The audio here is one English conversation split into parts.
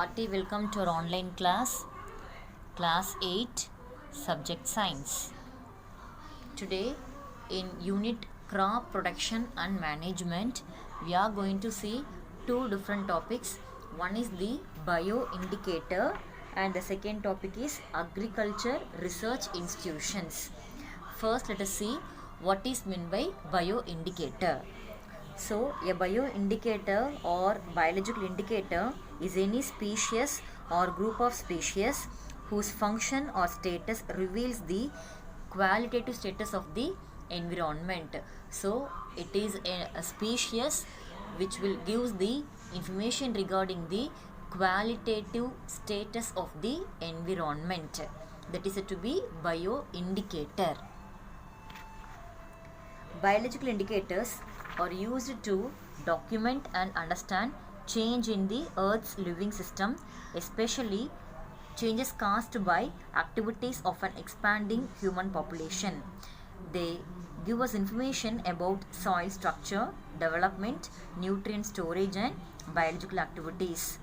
Hearty welcome to our online class, Class 8, Subject Science. Today, in Unit Crop Production and Management, we are going to see two different topics. One is the bioindicator, and the second topic is agriculture research institutions. First, let us see what is meant by bioindicator. So, a bioindicator or biological indicator is any species or group of species whose function or status reveals the qualitative status of the environment. So, it is a species which will give the information regarding the qualitative status of the environment. That is to be bioindicator. Biological indicators are used to document and understand change in the Earth's living system, especially changes caused by activities of an expanding human population. They give us information about soil structure, development, nutrient storage, and biological activities.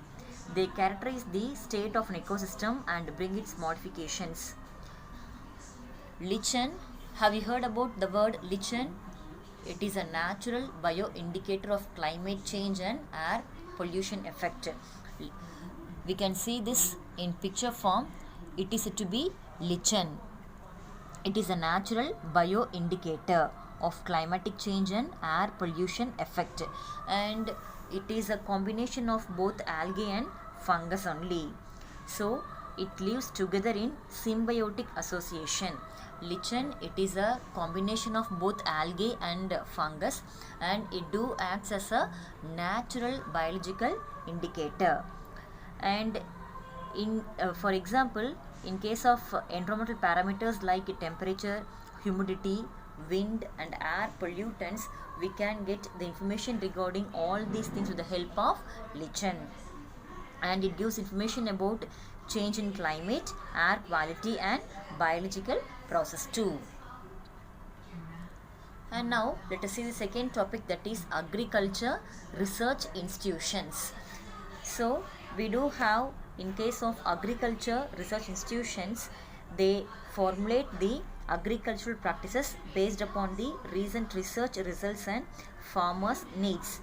They characterize the state of an ecosystem and bring its modifications. Lichen. Have you heard about the word lichen? It is a natural bioindicator of climate change and air pollution effect. We can see this in picture form. It is to be lichen. It is a natural bioindicator of climatic change and air pollution effect, and it is a combination of both algae and fungus only. So it lives together in symbiotic association. Lichen, it is a combination of both algae and fungus, and it do acts as a natural biological indicator. And in for example, in case of environmental parameters like temperature, humidity, wind and air pollutants, we can get the information regarding all these things with the help of lichen. And it gives information about change in climate, air quality and biological process too. And now let us see the second topic, that is agriculture research institutions. So we do have, in case of agriculture research institutions, they formulate the agricultural practices based upon the recent research results and farmers' needs.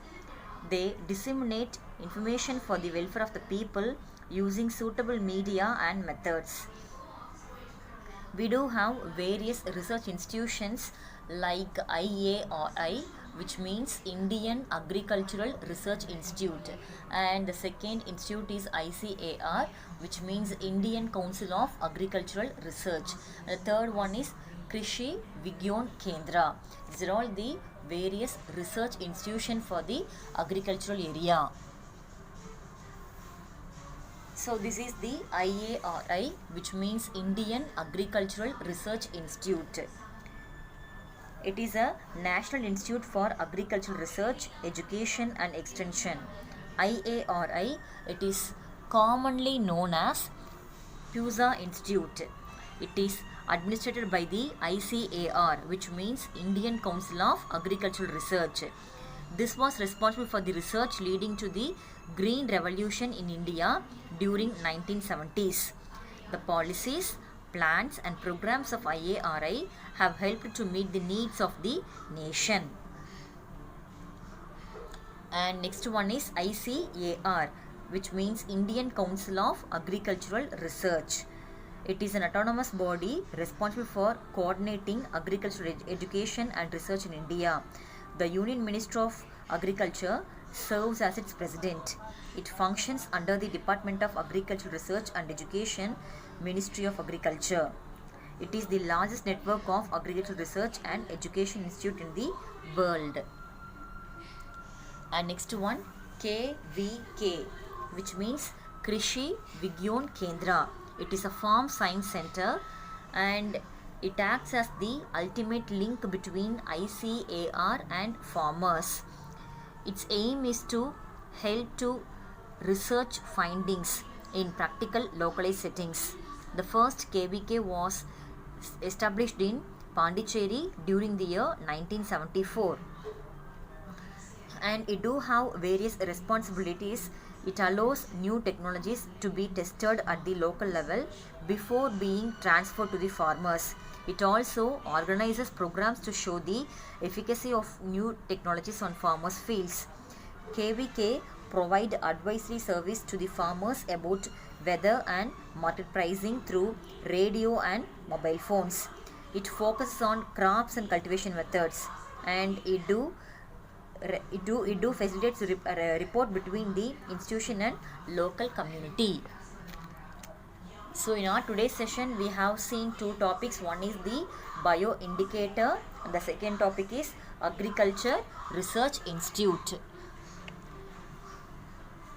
They disseminate information for the welfare of the people using suitable media and methods. We do have various research institutions like IARI, which means Indian Agricultural Research Institute, and the second institute is ICAR, which means Indian Council of Agricultural Research. The third one is Krishi Vigyan Kendra. These are all the various research institutions for the agricultural area. So this is the IARI, which means Indian Agricultural Research Institute. It is a National Institute for Agricultural Research, Education and Extension. IARI, it is commonly known as PUSA Institute. It is administered by the ICAR, which means Indian Council of Agricultural Research. This was responsible for the research leading to the Green Revolution in India during 1970s. The policies, plans and programs of IARI have helped to meet the needs of the nation. And next one is ICAR, which means Indian Council of Agricultural Research. It is an autonomous body responsible for coordinating agricultural education and research in India. The Union Minister of Agriculture serves as its president. It functions under the Department of Agricultural Research and Education, Ministry of Agriculture. It is the largest network of agricultural research and education institute in the world. And next one, KVK, which means Krishi Vigyan Kendra. It is a farm science center, and it acts as the ultimate link between ICAR and farmers. Its aim is to help to research findings in practical localized settings. The first KVK was established in Pondicherry during the year 1974. And it do have various responsibilities It allows new technologies to be tested at the local level before being transferred to the farmers. It also organizes programs to show the efficacy of new technologies on farmers' fields. KVK provide advisory service to the farmers about weather and market pricing through radio and mobile phones. It focuses on crops and cultivation methods, and it do facilitates report between the institution and local community. So in our today's session we have seen two topics. One is the bio indicator and the second topic is agriculture research institute.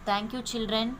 Thank you children.